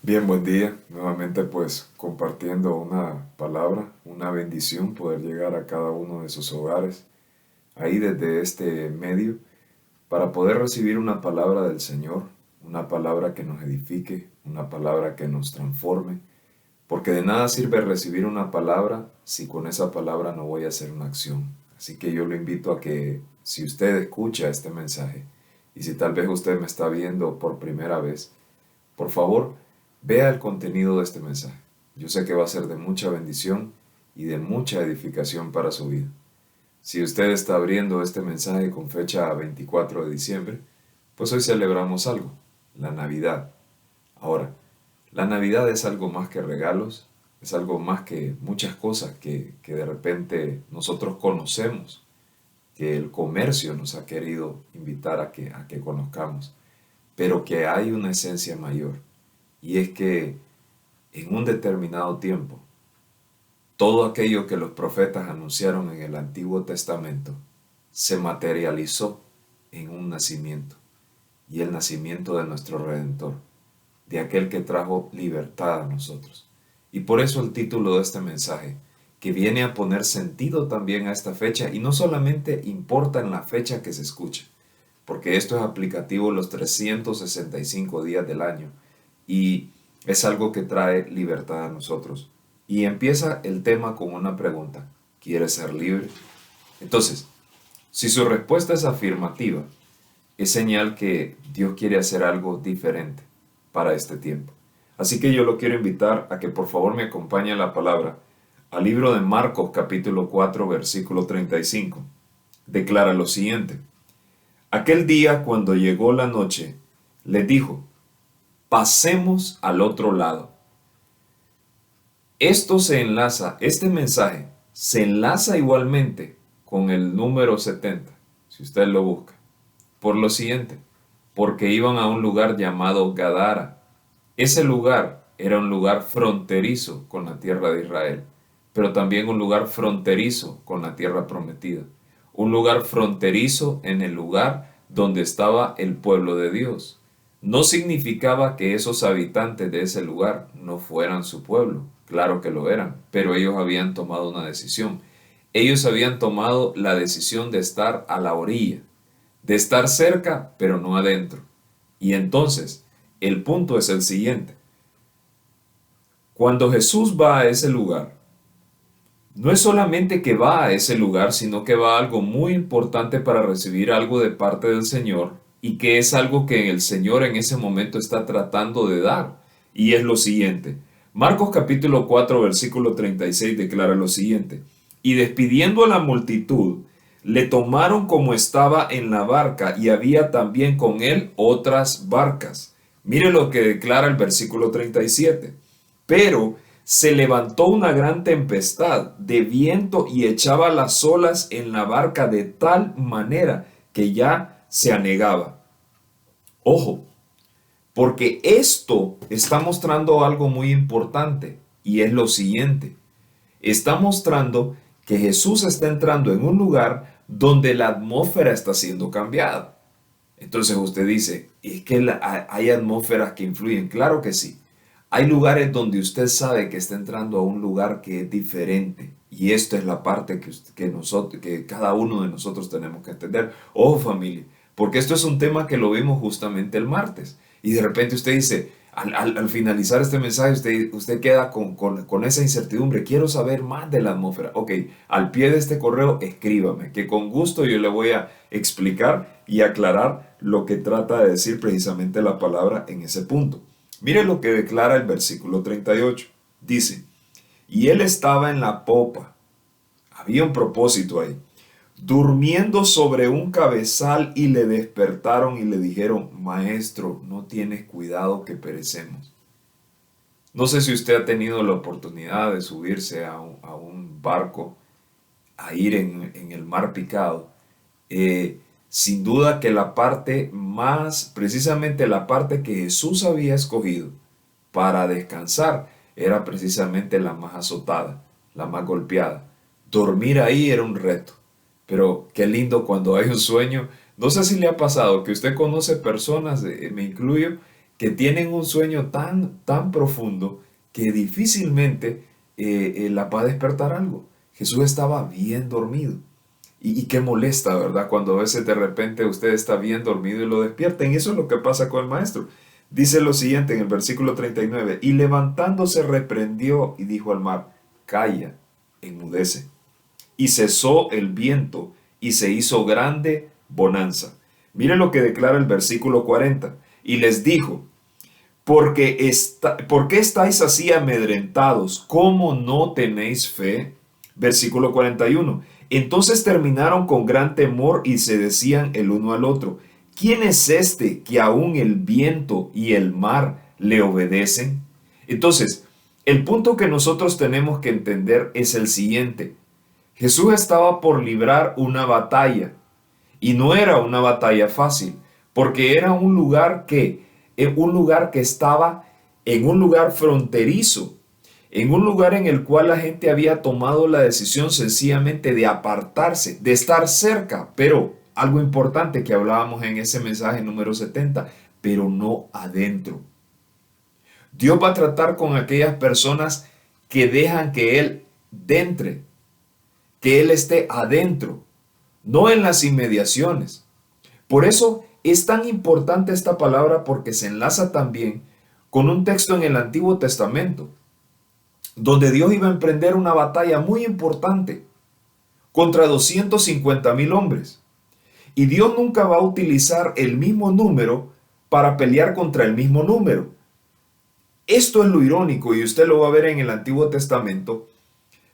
Bien, buen día. Nuevamente pues compartiendo una palabra, una bendición, poder llegar a cada uno de sus hogares, ahí desde este medio, para poder recibir una palabra del Señor, una palabra que nos edifique, una palabra que nos transforme, porque de nada sirve recibir una palabra si con esa palabra no voy a hacer una acción. Así que yo lo invito a que si usted escucha este mensaje, y si tal vez usted me está viendo por primera vez, por favor, vea el contenido de este mensaje. Yo sé que va a ser de mucha bendición y de mucha edificación para su vida. Si usted está abriendo este mensaje con fecha 24 de diciembre, pues hoy celebramos algo, la Navidad. Ahora, la Navidad es algo más que regalos, es algo más que muchas cosas que de repente nosotros conocemos, que el comercio nos ha querido invitar a que conozcamos, pero que hay una esencia mayor. Y es que en un determinado tiempo, todo aquello que los profetas anunciaron en el Antiguo Testamento se materializó en un nacimiento, y el nacimiento de nuestro Redentor, de aquel que trajo libertad a nosotros. Y por eso el título de este mensaje, que viene a poner sentido también a esta fecha, y no solamente importa en la fecha que se escuche, porque esto es aplicativo los 365 días del año, y es algo que trae libertad a nosotros. Y empieza el tema con una pregunta: ¿quieres ser libre? Entonces, si su respuesta es afirmativa, es señal que Dios quiere hacer algo diferente para este tiempo. Así que yo lo quiero invitar a que por favor me acompañe a la palabra, al libro de Marcos capítulo 4 versículo 35. Declara lo siguiente: aquel día cuando llegó la noche, les dijo, pasemos al otro lado. Este mensaje se enlaza igualmente con el número 70, si usted lo busca, por lo siguiente: porque iban a un lugar llamado Gadara. Ese lugar era un lugar fronterizo con la tierra de Israel, pero también un lugar fronterizo con la tierra prometida, un lugar fronterizo en el lugar donde estaba el pueblo de Dios. No significaba que esos habitantes de ese lugar no fueran su pueblo, claro que lo eran, pero ellos habían tomado una decisión. Ellos habían tomado la decisión de estar a la orilla, de estar cerca, pero no adentro. Y entonces, el punto es el siguiente: cuando Jesús va a ese lugar, no es solamente que va a ese lugar, sino que va a algo muy importante para recibir algo de parte del Señor, y que es algo que el Señor en ese momento está tratando de dar. Y es lo siguiente. Marcos capítulo 4 versículo 36 declara lo siguiente: y despidiendo a la multitud, le tomaron como estaba en la barca, y había también con él otras barcas. Mire lo que declara el versículo 37. Pero se levantó una gran tempestad de viento y echaba las olas en la barca de tal manera que ya se anegaba. Ojo, porque esto está mostrando algo muy importante, y es lo siguiente: está mostrando que Jesús está entrando en un lugar donde la atmósfera está siendo cambiada. Entonces usted dice, ¿es que hay atmósferas que influyen? Claro que sí. Hay lugares donde usted sabe que está entrando a un lugar que es diferente. Y esto es la parte que cada uno de nosotros tenemos que entender. Ojo, familia, porque esto es un tema que lo vimos justamente el martes. Y de repente usted dice, al finalizar este mensaje, usted queda con esa incertidumbre. Quiero saber más de la atmósfera. Ok, al pie de este correo, escríbame, que con gusto yo le voy a explicar y aclarar lo que trata de decir precisamente la palabra en ese punto. Mire lo que declara el versículo 38. Dice, y él estaba en la popa. Había un propósito ahí, durmiendo sobre un cabezal, y le despertaron y le dijeron, maestro, no tienes cuidado que perecemos. No sé si usted ha tenido la oportunidad de subirse a un barco, a ir en el mar picado. Sin duda que la parte más, precisamente la parte que Jesús había escogido para descansar, era precisamente la más azotada, la más golpeada. Dormir ahí era un reto, pero qué lindo cuando hay un sueño. No sé si le ha pasado que usted conoce personas, me incluyo, que tienen un sueño tan profundo que difícilmente la va a despertar algo. Jesús estaba bien dormido. Y qué molesta, ¿verdad? Cuando a veces de repente usted está bien dormido y lo despierten. Eso es lo que pasa con el maestro. Dice lo siguiente en el versículo 39. Y levantándose reprendió y dijo al mar, calla, enmudece. Y cesó el viento y se hizo grande bonanza. Mire lo que declara el versículo 40. Y les dijo, ¿por qué estáis así amedrentados? ¿Cómo no tenéis fe? Versículo 41. Entonces terminaron con gran temor y se decían el uno al otro, ¿quién es este que aún el viento y el mar le obedecen? Entonces, el punto que nosotros tenemos que entender es el siguiente. Jesús estaba por librar una batalla y no era una batalla fácil, porque era un lugar que estaba en un lugar fronterizo, en un lugar en el cual la gente había tomado la decisión sencillamente de apartarse, de estar cerca, pero algo importante que hablábamos en ese mensaje número 70, pero no adentro. Dios va a tratar con aquellas personas que dejan que Él entre, que Él esté adentro, no en las inmediaciones. Por eso es tan importante esta palabra porque se enlaza también con un texto en el Antiguo Testamento, donde Dios iba a emprender una batalla muy importante contra 250,000 hombres. Y Dios nunca va a utilizar el mismo número para pelear contra el mismo número. Esto es lo irónico y usted lo va a ver en el Antiguo Testamento.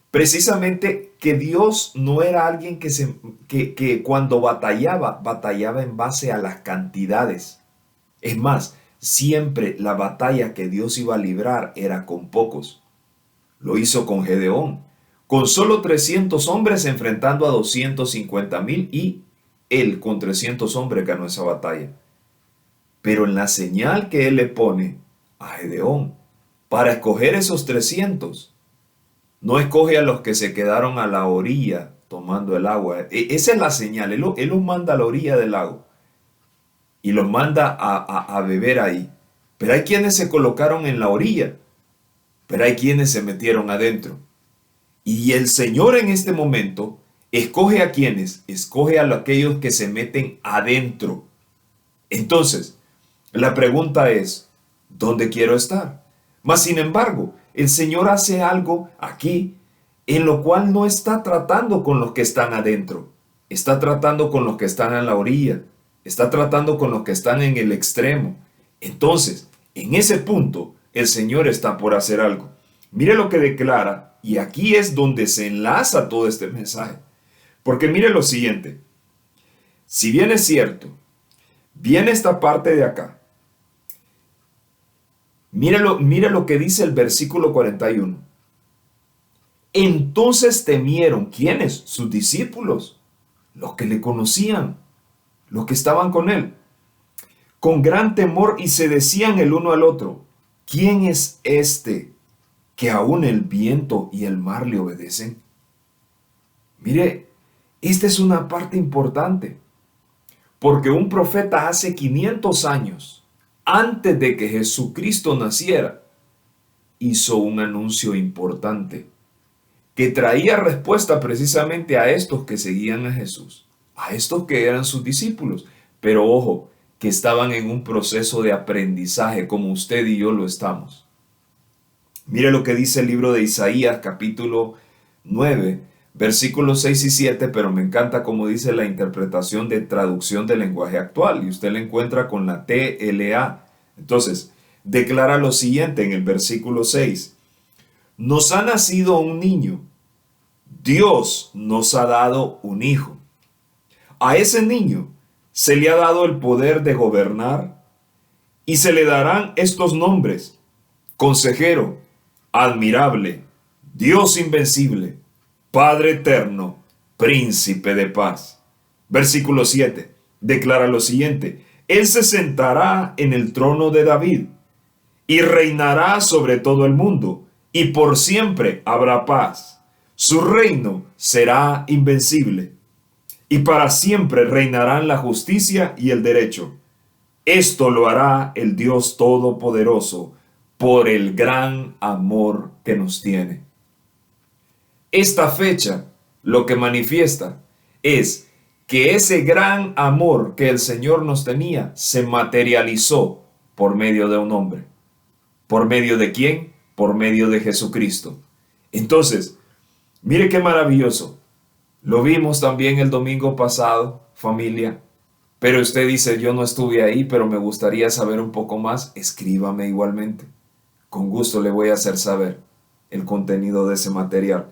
Precisamente que Dios no era alguien que cuando batallaba en base a las cantidades. Es más, siempre la batalla que Dios iba a librar era con pocos. Lo hizo con Gedeón, con solo 300 hombres enfrentando a 250,000 y él con 300 hombres ganó esa batalla. Pero en la señal que él le pone a Gedeón para escoger esos 300, no escoge a los que se quedaron a la orilla tomando el agua. Esa es la señal. Él los manda a la orilla del lago y los manda a beber ahí. Pero hay quienes se colocaron en la orilla, pero hay quienes se metieron adentro. Y el Señor en este momento escoge a quienes, escoge a aquellos que se meten adentro. Entonces, la pregunta es, ¿dónde quiero estar? Mas sin embargo, el Señor hace algo aquí en lo cual no está tratando con los que están adentro. Está tratando con los que están a la orilla. Está tratando con los que están en el extremo. Entonces, en ese punto, el Señor está por hacer algo. Mire lo que declara, y aquí es donde se enlaza todo este mensaje. Porque mire lo siguiente. Si bien es cierto, viene esta parte de acá. Mire lo que dice el versículo 41. Entonces temieron, ¿quiénes? Sus discípulos, los que le conocían, los que estaban con él, con gran temor y se decían el uno al otro, ¿quién es este que aún el viento y el mar le obedecen? Mire, esta es una parte importante, porque un profeta hace 500 años, antes de que Jesucristo naciera, hizo un anuncio importante que traía respuesta precisamente a estos que seguían a Jesús, a estos que eran sus discípulos, pero ojo, que estaban en un proceso de aprendizaje como usted y yo lo estamos. Mire lo que dice el libro de Isaías, capítulo 9, versículos 6 y 7, pero me encanta como dice la interpretación de traducción del lenguaje actual, y usted la encuentra con la TLA. Entonces, declara lo siguiente en el versículo 6. Nos ha nacido un niño, Dios nos ha dado un hijo. A ese niño se le ha dado el poder de gobernar y se le darán estos nombres: Consejero, Admirable, Dios Invencible, Padre Eterno, Príncipe de Paz. Versículo 7 declara lo siguiente: Él se sentará en el trono de David y reinará sobre todo el mundo, y por siempre habrá paz. Su reino será invencible, y para siempre reinarán la justicia y el derecho. Esto lo hará el Dios Todopoderoso por el gran amor que nos tiene. Esta fecha lo que manifiesta es que ese gran amor que el Señor nos tenía se materializó por medio de un hombre. ¿Por medio de quién? Por medio de Jesucristo. Entonces, mire qué maravilloso. Lo vimos también el domingo pasado, familia. Pero usted dice, yo no estuve ahí, pero me gustaría saber un poco más. Escríbame igualmente. Con gusto le voy a hacer saber el contenido de ese material.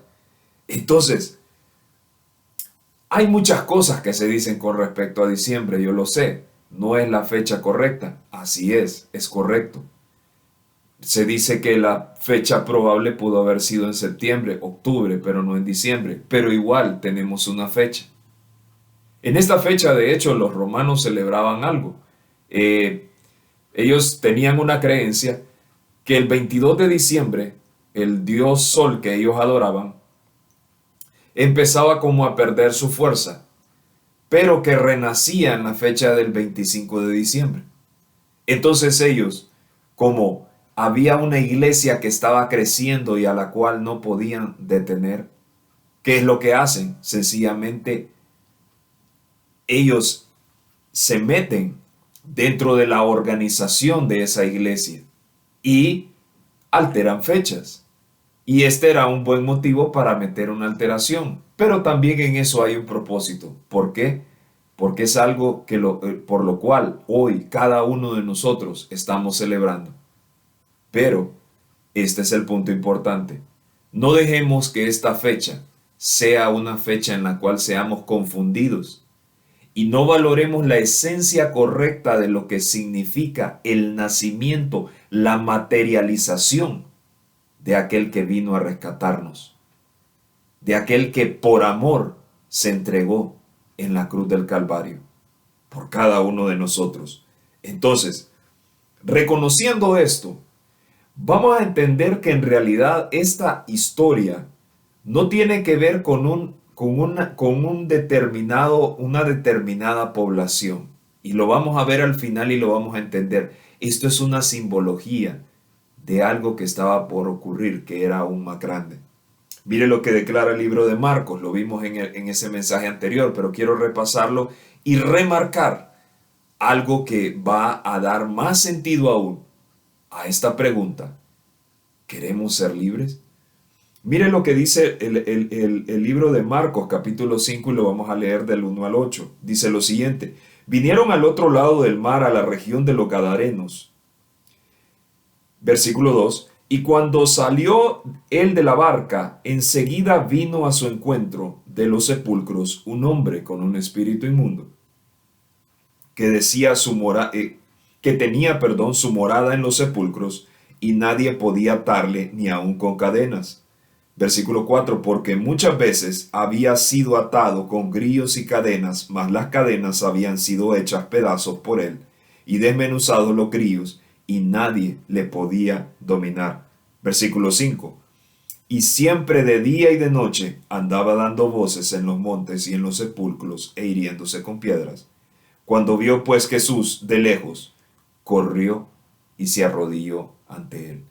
Entonces, hay muchas cosas que se dicen con respecto a diciembre, yo lo sé. No es la fecha correcta. Así es correcto. Se dice que la fecha probable pudo haber sido en septiembre, octubre, pero no en diciembre. Pero igual tenemos una fecha. En esta fecha, de hecho, los romanos celebraban algo. Ellos tenían una creencia que el 22 de diciembre, el dios Sol que ellos adoraban, empezaba como a perder su fuerza, pero que renacía en la fecha del 25 de diciembre. Entonces ellos, como había una iglesia que estaba creciendo y a la cual no podían detener, ¿qué es lo que hacen? Sencillamente ellos se meten dentro de la organización de esa iglesia y alteran fechas. Y este era un buen motivo para meter una alteración. Pero también en eso hay un propósito. ¿Por qué? Porque es algo que por lo cual hoy cada uno de nosotros estamos celebrando. Pero este es el punto importante. No dejemos que esta fecha sea una fecha en la cual seamos confundidos y no valoremos la esencia correcta de lo que significa el nacimiento, la materialización de aquel que vino a rescatarnos, de aquel que por amor se entregó en la cruz del Calvario, por cada uno de nosotros. Entonces, reconociendo esto, vamos a entender que en realidad esta historia no tiene que ver con una determinada población. Y lo vamos a ver al final y lo vamos a entender. Esto es una simbología de algo que estaba por ocurrir, que era aún más grande. Mire lo que declara el libro de Marcos, lo vimos en ese mensaje anterior, pero quiero repasarlo y remarcar algo que va a dar más sentido aún a esta pregunta. ¿Queremos ser libres? Mire lo que dice el libro de Marcos, capítulo 5, y lo vamos a leer del 1 al 8. Dice lo siguiente: vinieron al otro lado del mar, a la región de los Gadarenos. Versículo 2. Y cuando salió él de la barca, enseguida vino a su encuentro de los sepulcros un hombre con un espíritu inmundo, que decía que tenía, su morada en los sepulcros, y nadie podía atarle ni aun con cadenas. Versículo 4, porque muchas veces había sido atado con grillos y cadenas, mas las cadenas habían sido hechas pedazos por él, y desmenuzados los grillos, y nadie le podía dominar. Versículo 5, y siempre de día y de noche andaba dando voces en los montes y en los sepulcros, e hiriéndose con piedras. Cuando vio pues Jesús de lejos, corrió y se arrodilló ante él.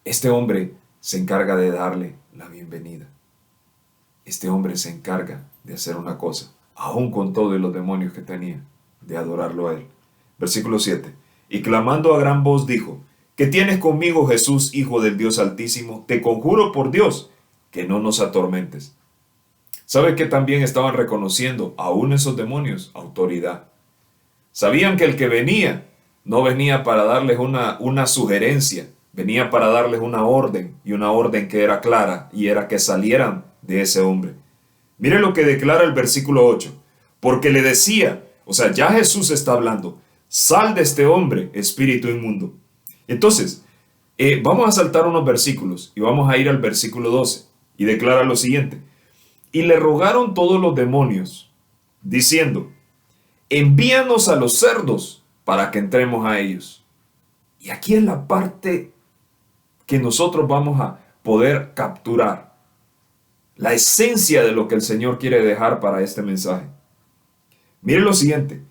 Este hombre se encarga de darle la bienvenida. Este hombre se encarga de hacer una cosa, aún con todos los demonios que tenía, de adorarlo a él. Versículo 7. Y clamando a gran voz dijo: ¿Qué tienes conmigo, Jesús, Hijo del Dios Altísimo? Te conjuro por Dios que no nos atormentes. ¿Sabe que también estaban reconociendo, aún esos demonios, autoridad? Sabían que el que venía no venía para darles una sugerencia, venía para darles una orden, y una orden que era clara, y era que salieran de ese hombre. Mire lo que declara el versículo 8, porque le decía, o sea, ya Jesús está hablando: sal de este hombre, espíritu inmundo. Entonces, vamos a saltar unos versículos y vamos a ir al versículo 12, y declara lo siguiente: y le rogaron todos los demonios, diciendo: envíanos a los cerdos para que entremos a ellos. Y aquí es la parte que nosotros vamos a poder capturar, la esencia de lo que el Señor quiere dejar para este mensaje. Mire lo siguiente: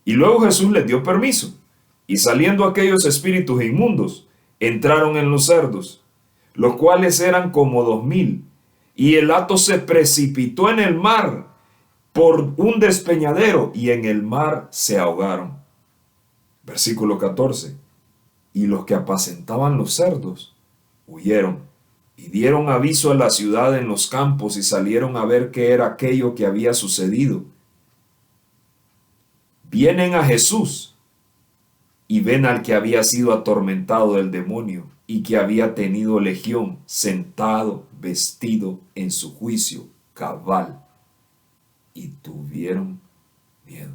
Y luego Jesús les dio permiso. Y saliendo aquellos espíritus inmundos, entraron en los cerdos, los cuales eran como 2000. Y el hato se precipitó en el mar por un despeñadero, y en el mar se ahogaron. Versículo 14. Y los que apacentaban los cerdos huyeron y dieron aviso a la ciudad en los campos, y salieron a ver qué era aquello que había sucedido. Vienen a Jesús y ven al que había sido atormentado del demonio y que había tenido legión, sentado, vestido en su juicio cabal, y tuvieron miedo.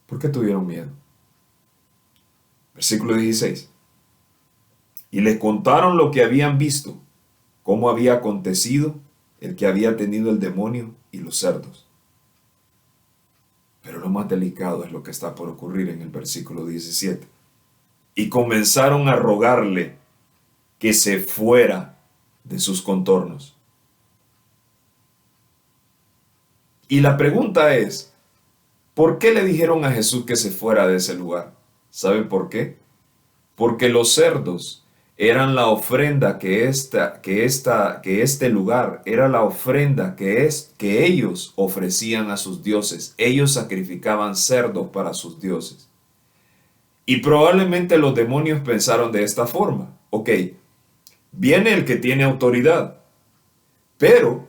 ¿Por qué tuvieron miedo? Versículo 16. Y les contaron lo que habían visto, cómo había acontecido el que había tenido el demonio y los cerdos. Pero lo más delicado es lo que está por ocurrir en el versículo 17. Y comenzaron a rogarle que se fuera de sus contornos. Y la pregunta es, ¿por qué le dijeron a Jesús que se fuera de ese lugar? ¿Sabe por qué? Porque los cerdos eran la ofrenda que este lugar era la ofrenda que ellos ofrecían a sus dioses. Ellos sacrificaban cerdos para sus dioses. Y probablemente los demonios pensaron de esta forma. Ok, viene el que tiene autoridad, pero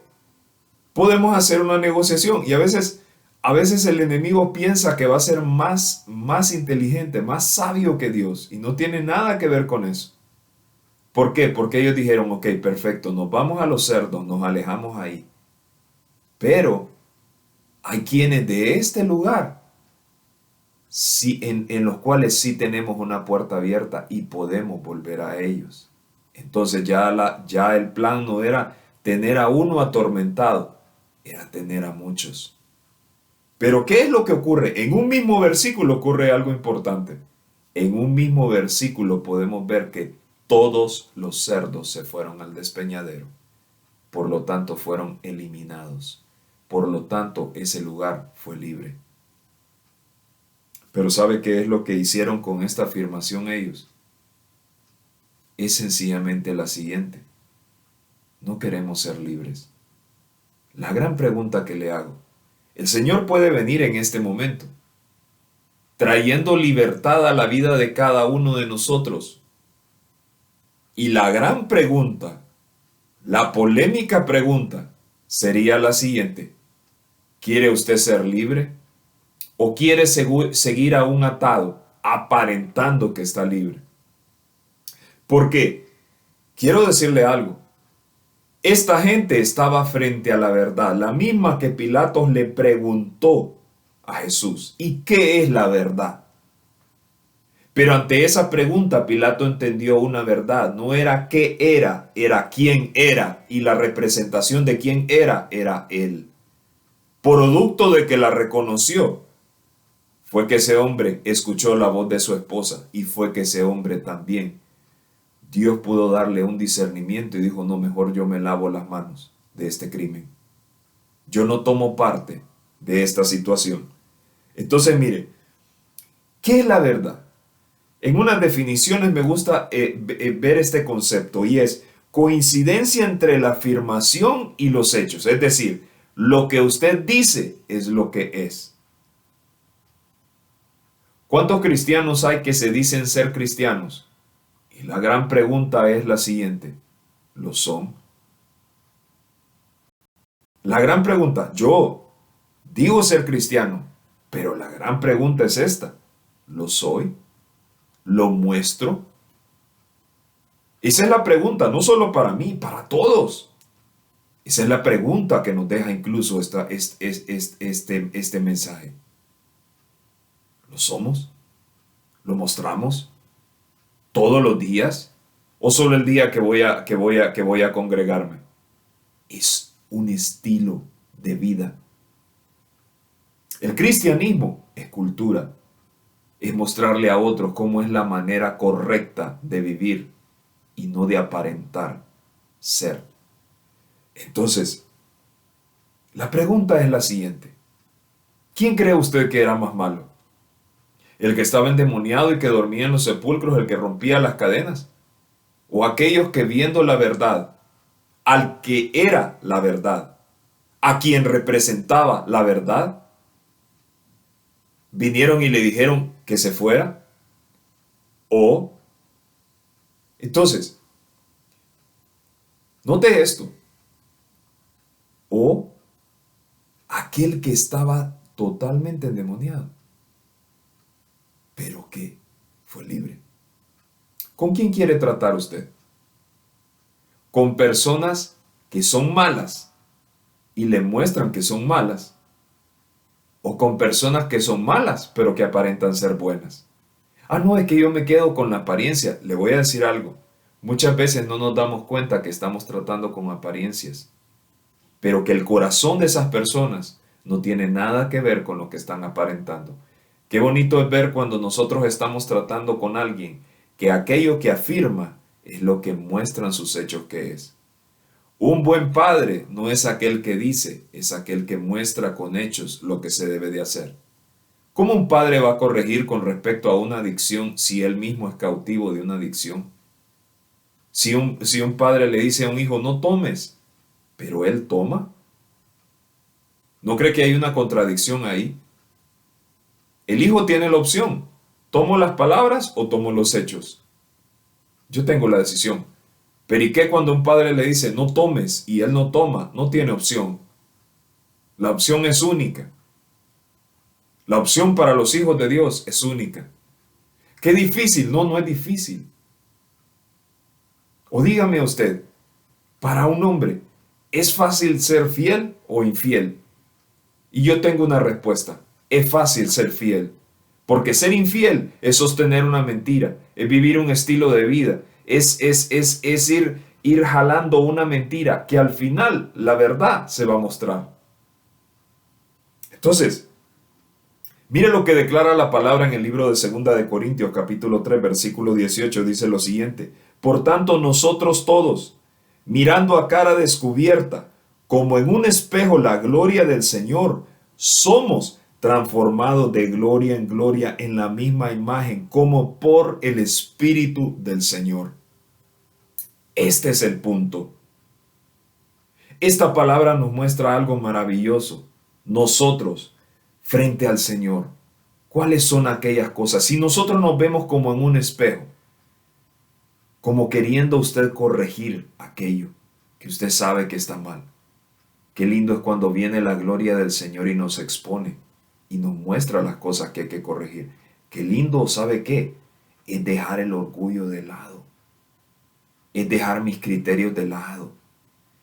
podemos hacer una negociación. Y a veces el enemigo piensa que va a ser más inteligente, más sabio que Dios, y no tiene nada que ver con eso. ¿Por qué? Porque ellos dijeron, ok, perfecto, nos vamos a los cerdos, nos alejamos ahí. Pero hay quienes de este lugar, sí, en los cuales sí tenemos una puerta abierta y podemos volver a ellos. Entonces ya el plan no era tener a uno atormentado, era tener a muchos. Pero ¿qué es lo que ocurre? En un mismo versículo ocurre algo importante. En un mismo versículo podemos ver que todos los cerdos se fueron al despeñadero. Por lo tanto, fueron eliminados. Por lo tanto, ese lugar fue libre. Pero ¿sabe qué es lo que hicieron con esta afirmación ellos? Es sencillamente la siguiente. No queremos ser libres. La gran pregunta que le hago. El Señor puede venir en este momento, trayendo libertad a la vida de cada uno de nosotros. Y la gran pregunta, la polémica pregunta, sería la siguiente. ¿Quiere usted ser libre? ¿O quiere seguir aún atado, aparentando que está libre? Porque, quiero decirle algo, esta gente estaba frente a la verdad, la misma que Pilatos le preguntó a Jesús. ¿Y qué es la verdad? Pero ante esa pregunta Pilato entendió una verdad. No era qué era, era quién era. Y la representación de quién era él. Producto de que la reconoció, fue que ese hombre escuchó la voz de su esposa. Y fue que ese hombre también, Dios pudo darle un discernimiento y dijo, no, mejor yo me lavo las manos de este crimen. Yo no tomo parte de esta situación. Entonces, mire, ¿qué es la verdad? En unas definiciones me gusta ver este concepto, y es coincidencia entre la afirmación y los hechos. Es decir, lo que usted dice es lo que es. ¿Cuántos cristianos hay que se dicen ser cristianos? Y la gran pregunta es la siguiente, ¿lo son? La gran pregunta, yo digo ser cristiano, pero la gran pregunta es esta, ¿lo soy? ¿Lo muestro? Esa es la pregunta, no solo para mí, para todos. Esa es la pregunta que nos deja incluso este mensaje. ¿Lo somos? ¿Lo mostramos? ¿Todos los días? ¿O solo el día que voy a congregarme? Es un estilo de vida. El cristianismo es cultura. Es mostrarle a otros cómo es la manera correcta de vivir y no de aparentar ser. Entonces, la pregunta es la siguiente. ¿Quién cree usted que era más malo? ¿El que estaba endemoniado y que dormía en los sepulcros, el que rompía las cadenas? ¿O aquellos que viendo la verdad, al que era la verdad, a quien representaba la verdad, vinieron y le dijeron que se fuera? O, entonces, note esto, o aquel que estaba totalmente endemoniado, pero que fue libre. ¿Con quién quiere tratar usted? ¿Con personas que son malas y le muestran que son malas? ¿O con personas que son malas pero que aparentan ser buenas? Ah, no, es que yo me quedo con la apariencia. Le voy a decir algo. Muchas veces no nos damos cuenta que estamos tratando con apariencias, pero que el corazón de esas personas no tiene nada que ver con lo que están aparentando. Qué bonito es ver cuando nosotros estamos tratando con alguien que aquello que afirma es lo que muestran sus hechos que es. Un buen padre no es aquel que dice, es aquel que muestra con hechos lo que se debe de hacer. ¿Cómo un padre va a corregir con respecto a una adicción si él mismo es cautivo de una adicción? Si un padre le dice a un hijo, no tomes, pero él toma, ¿no cree que hay una contradicción ahí? El hijo tiene la opción, ¿tomo las palabras o tomo los hechos? Yo tengo la decisión. Pero ¿y qué cuando un padre le dice, no tomes, y él no toma? No tiene opción. La opción es única. La opción para los hijos de Dios es única. ¿Qué difícil? No, no es difícil. O dígame usted, para un hombre, ¿es fácil ser fiel o infiel? Y yo tengo una respuesta. Es fácil ser fiel. Porque ser infiel es sostener una mentira, es vivir un estilo de vida, es ir jalando una mentira que al final la verdad se va a mostrar. Entonces, mire lo que declara la palabra en el libro de 2 de Corintios capítulo 3 versículo 18, dice lo siguiente: por tanto nosotros todos, mirando a cara descubierta, como en un espejo la gloria del Señor, somos transformados de gloria en gloria en la misma imagen, como por el Espíritu del Señor. Este es el punto. Esta palabra nos muestra algo maravilloso. Nosotros, frente al Señor, ¿cuáles son aquellas cosas? Si nosotros nos vemos como en un espejo, como queriendo usted corregir aquello que usted sabe que está mal, qué lindo es cuando viene la gloria del Señor y nos expone y nos muestra las cosas que hay que corregir. Qué lindo, ¿sabe qué? Es dejar el orgullo de lado. Es dejar mis criterios de lado.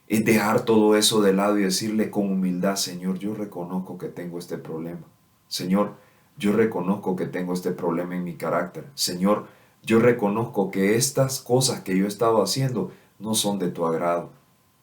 Es dejar todo eso de lado y decirle con humildad, Señor, yo reconozco que tengo este problema. Señor, yo reconozco que tengo este problema en mi carácter. Señor, yo reconozco que estas cosas que yo he estado haciendo no son de tu agrado.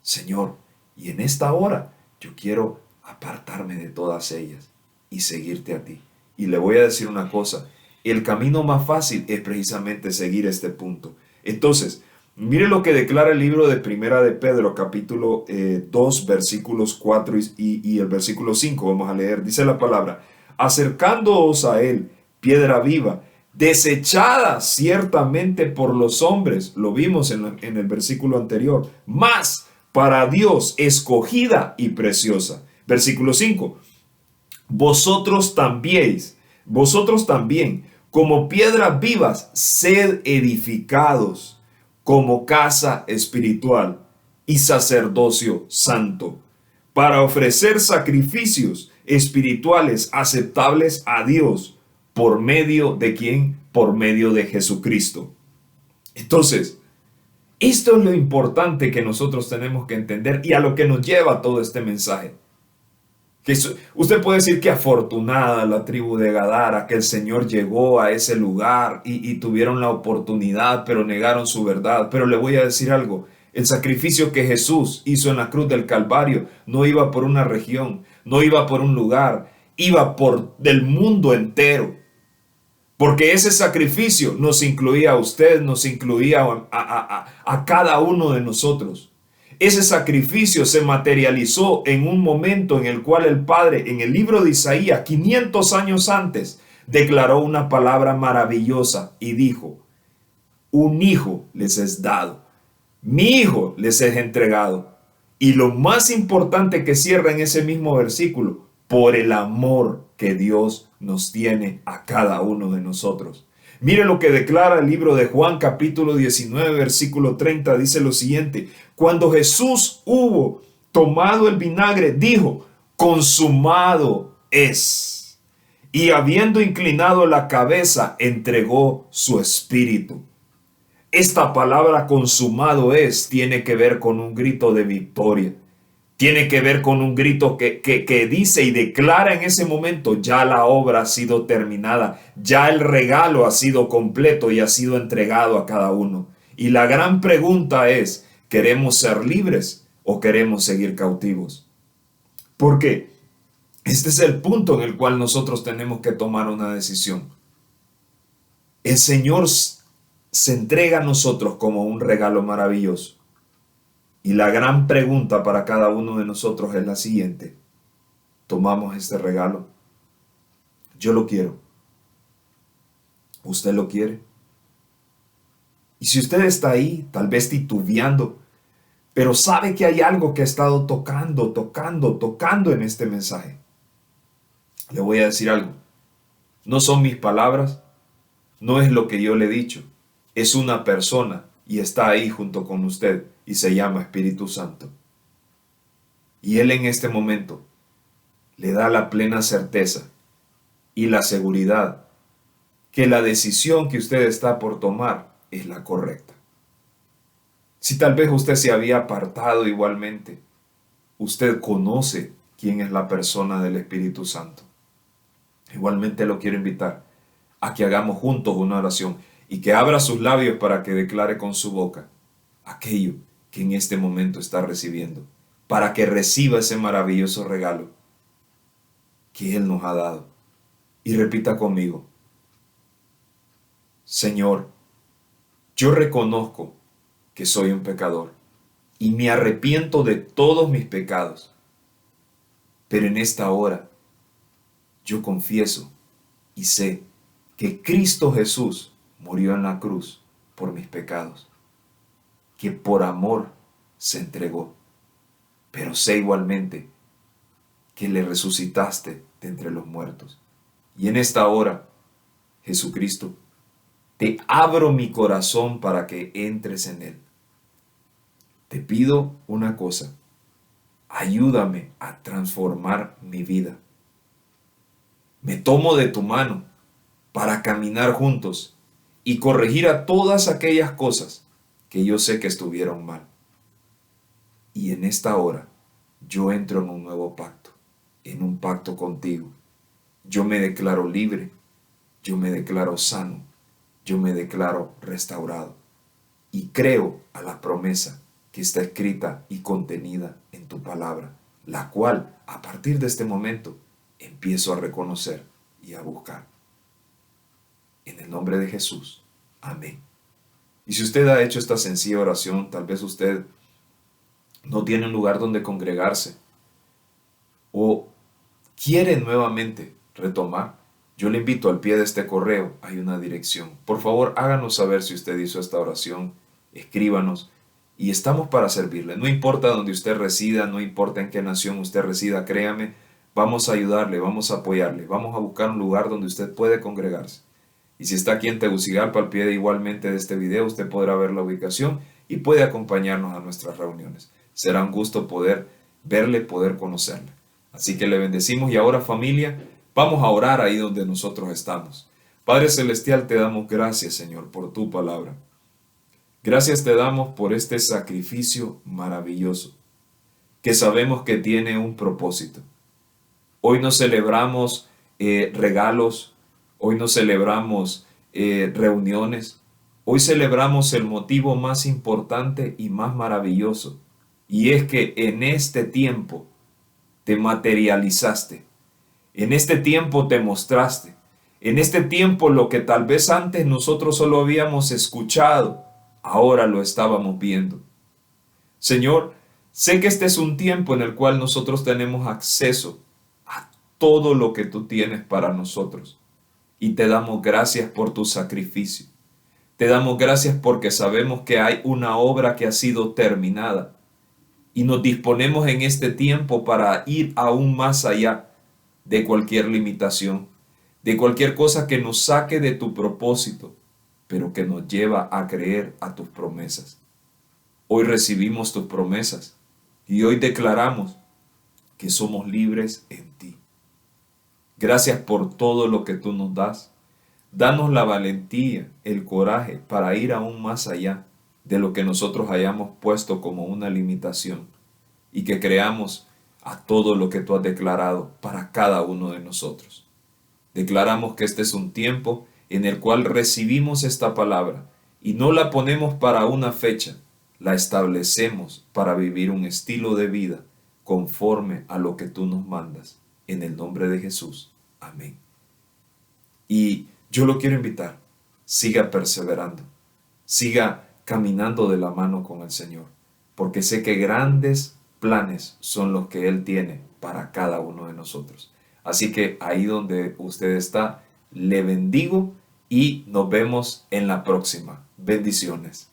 Señor, y en esta hora yo quiero apartarme de todas ellas y seguirte a ti. Y le voy a decir una cosa, el camino más fácil es precisamente seguir este punto. Entonces, mire lo que declara el libro de Primera de Pedro, capítulo 2, versículos 4 y el versículo 5. Vamos a leer. Dice la palabra: acercándoos a él, piedra viva, desechada ciertamente por los hombres, lo vimos en el versículo anterior, mas para Dios escogida y preciosa. Versículo 5. Vosotros también, como piedras vivas, sed edificados como casa espiritual y sacerdocio santo, para ofrecer sacrificios espirituales aceptables a Dios. ¿Por medio de quién? Por medio de Jesucristo. Entonces, esto es lo importante que nosotros tenemos que entender y a lo que nos lleva todo este mensaje. Que usted puede decir que afortunada la tribu de Gadara, que el Señor llegó a ese lugar y tuvieron la oportunidad, pero negaron su verdad. Pero le voy a decir algo, el sacrificio que Jesús hizo en la cruz del Calvario no iba por una región, no iba por un lugar, iba por del mundo entero. Porque ese sacrificio nos incluía a usted, nos incluía a cada uno de nosotros. Ese sacrificio se materializó en un momento en el cual el Padre, en el libro de Isaías, 500 años antes, declaró una palabra maravillosa y dijo: un hijo les es dado, mi hijo les es entregado. Y lo más importante que cierra en ese mismo versículo: por el amor que Dios nos tiene a cada uno de nosotros. Mire lo que declara el libro de Juan capítulo 19 versículo 30, dice lo siguiente: cuando Jesús hubo tomado el vinagre, dijo: consumado es. Y habiendo inclinado la cabeza, entregó su espíritu. Esta palabra consumado es tiene que ver con un grito de victoria. Tiene que ver con un grito que dice y declara en ese momento: ya la obra ha sido terminada, ya el regalo ha sido completo y ha sido entregado a cada uno. Y la gran pregunta es: ¿queremos ser libres o queremos seguir cautivos? Porque este es el punto en el cual nosotros tenemos que tomar una decisión. El Señor se entrega a nosotros como un regalo maravilloso. Y la gran pregunta para cada uno de nosotros es la siguiente: ¿tomamos este regalo? Yo lo quiero. ¿Usted lo quiere? Y si usted está ahí, tal vez titubeando, pero sabe que hay algo que ha estado tocando en este mensaje, le voy a decir algo. No son mis palabras, no es lo que yo le he dicho. Es una persona y está ahí junto con usted y se llama Espíritu Santo. Y Él en este momento le da la plena certeza y la seguridad que la decisión que usted está por tomar es la correcta. Si tal vez usted se había apartado igualmente, usted conoce quién es la persona del Espíritu Santo. Igualmente lo quiero invitar a que hagamos juntos una oración y que abra sus labios para que declare con su boca aquello que en este momento está recibiendo, para que reciba ese maravilloso regalo que Él nos ha dado. Y repita conmigo: Señor, yo reconozco que soy un pecador y me arrepiento de todos mis pecados, pero en esta hora yo confieso y sé que Cristo Jesús murió en la cruz por mis pecados, que por amor se entregó, pero sé igualmente que le resucitaste de entre los muertos. Y en esta hora, Jesucristo, te abro mi corazón para que entres en él. Te pido una cosa: ayúdame a transformar mi vida. Me tomo de tu mano para caminar juntos y corregir a todas aquellas cosas que yo sé que estuvieron mal. Y en esta hora yo entro en un nuevo pacto, en un pacto contigo. Yo me declaro libre, yo me declaro sano, yo me declaro restaurado. Y creo a la promesa que está escrita y contenida en tu palabra, la cual a partir de este momento empiezo a reconocer y a buscar. En el nombre de Jesús. Amén. Y si usted ha hecho esta sencilla oración, tal vez usted no tiene un lugar donde congregarse o quiere nuevamente retomar, yo le invito: al pie de este correo hay una dirección. Por favor, háganos saber si usted hizo esta oración, escríbanos y estamos para servirle. No importa donde usted resida, no importa en qué nación usted resida, créame, vamos a ayudarle, vamos a apoyarle, vamos a buscar un lugar donde usted puede congregarse. Y si está aquí en Tegucigalpa, al pie igualmente de este video, usted podrá ver la ubicación y puede acompañarnos a nuestras reuniones. Será un gusto poder verle, poder conocerle. Así que le bendecimos. Y ahora, familia, vamos a orar ahí donde nosotros estamos. Padre Celestial, te damos gracias, Señor, por tu palabra. Gracias te damos por este sacrificio maravilloso, que sabemos que tiene un propósito. Hoy no celebramos regalos, hoy no celebramos reuniones, hoy celebramos el motivo más importante y más maravilloso, y es que en este tiempo te materializaste, en este tiempo te mostraste, en este tiempo lo que tal vez antes nosotros solo habíamos escuchado, ahora lo estábamos viendo. Señor, Sé que este es un tiempo en el cual nosotros tenemos acceso a todo lo que tú tienes para nosotros. Y te damos gracias por tu sacrificio. Te damos gracias porque sabemos que hay una obra que ha sido terminada. Y nos disponemos en este tiempo para ir aún más allá de cualquier limitación, de cualquier cosa que nos saque de tu propósito, pero que nos lleva a creer a tus promesas. Hoy recibimos tus promesas y hoy declaramos que somos libres en ti. Gracias por todo lo que tú nos das. Danos la valentía, el coraje para ir aún más allá de lo que nosotros hayamos puesto como una limitación y que creamos a todo lo que tú has declarado para cada uno de nosotros. Declaramos que este es un tiempo en el cual recibimos esta palabra y no la ponemos para una fecha, la establecemos para vivir un estilo de vida conforme a lo que tú nos mandas. En el nombre de Jesús. Amén. Y yo lo quiero invitar, siga perseverando, siga caminando de la mano con el Señor, porque sé que grandes planes son los que Él tiene para cada uno de nosotros. Así que ahí donde usted está, le bendigo y nos vemos en la próxima. Bendiciones.